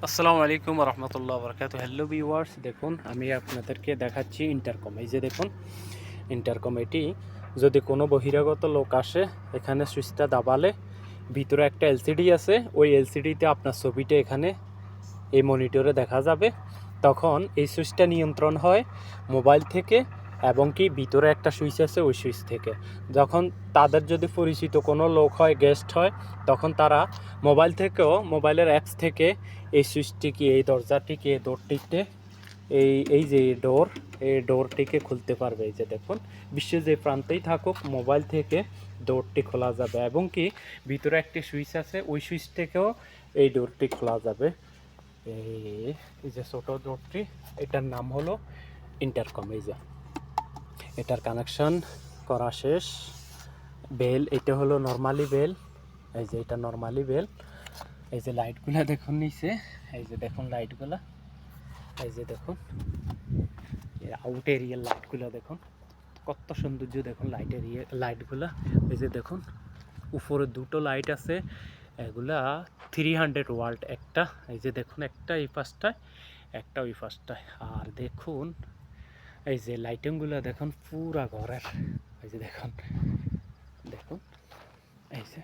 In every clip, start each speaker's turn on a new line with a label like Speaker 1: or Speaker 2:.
Speaker 1: আসসালামু আলাইকুম রহমতুল্লাহ বরকাত। হ্যালো ভিউয়ার্স, দেখুন আমি আপনাদেরকে দেখাচ্ছি ইন্টারকম। এই যে দেখুন ইন্টারকম, এটি যদি কোনো বহিরাগত লোক আসে, এখানে সুইচটা দাবালে ভিতরে একটা এলসিডি আছে, ওই এলসিডিতে আপনার ছবিটা এখানে এই মনিটরে দেখা যাবে। তখন এই সুইচটা নিয়ন্ত্রণ হয় মোবাইল থেকে, এবং কি ভিতরে একটা সুইচ আছে ওই সুইচ থেকে। যখন তাদের যদি পরিচিত কোনো লোক হয়, গেস্ট হয়, তখন তারা মোবাইল থেকেও, মোবাইলের অ্যাপস থেকে এই সুইচটিকে, এই দরজাটিকে, এই ডোরটিতে, এই যে ডোর, এই ডোরটিকে খুলতে পারবে। এই যে দেখুন, বিশ্বের যে প্রান্তেই থাকুক মোবাইল থেকে ডোরটি খোলা যাবে, এবং কি ভিতরে একটি সুইচ আছে, ওই সুইচ থেকেও এই ডোরটি খোলা যাবে। এই যে ছোট ডোরটি, এটার নাম হলো ইন্টারকম। এই যে এটার কানেকশন করা শেষ। বেল, এটা হলো নর্মালি বেল। এই যে এটা নর্মালি বেল। এই যে লাইটগুলা দেখুন নিচে, এই যে দেখুন লাইটগুলা, এই যে দেখুন আউট এরিয়ার লাইটগুলো দেখুন, কত সৌন্দর্য দেখুন লাইটগুলা। এই যে দেখুন উপরে দুটো লাইট আছে, এগুলা 300 ওয়াট একটা। এই যে দেখুন একটা এই পাশটায়, একটা ওই পাশটায়। আর দেখুন এই যে লাইটিংগুলো দেখুন পুরা ঘরের। এই যে দেখুন, দেখুন এই যে,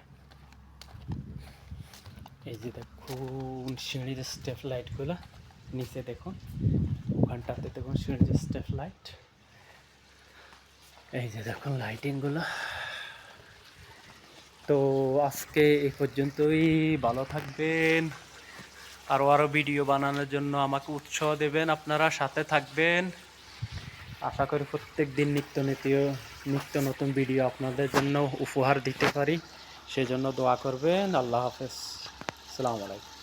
Speaker 1: এই যে দেখুন সিঁড়ির স্টেপ লাইটগুলো নিচে দেখুন, ওখানটাতে দেখুন সিঁড়ির স্টেপ লাইট। এই যে দেখুন লাইটিংগুলো। তো আজকে এই পর্যন্তই, ভালো থাকবেন। আরও ভিডিও বানানোর জন্য আমাকে উৎসাহ দেবেন, আপনারা সাথে থাকবেন। আশা করি প্রত্যেক দিন নিত্য নতুন ভিডিও আপনাদের জন্য উপহার দিতে পারি, সেজন্য দোয়া করবেন। আল্লাহ হাফেজ, আসসালামু আলাইকুম।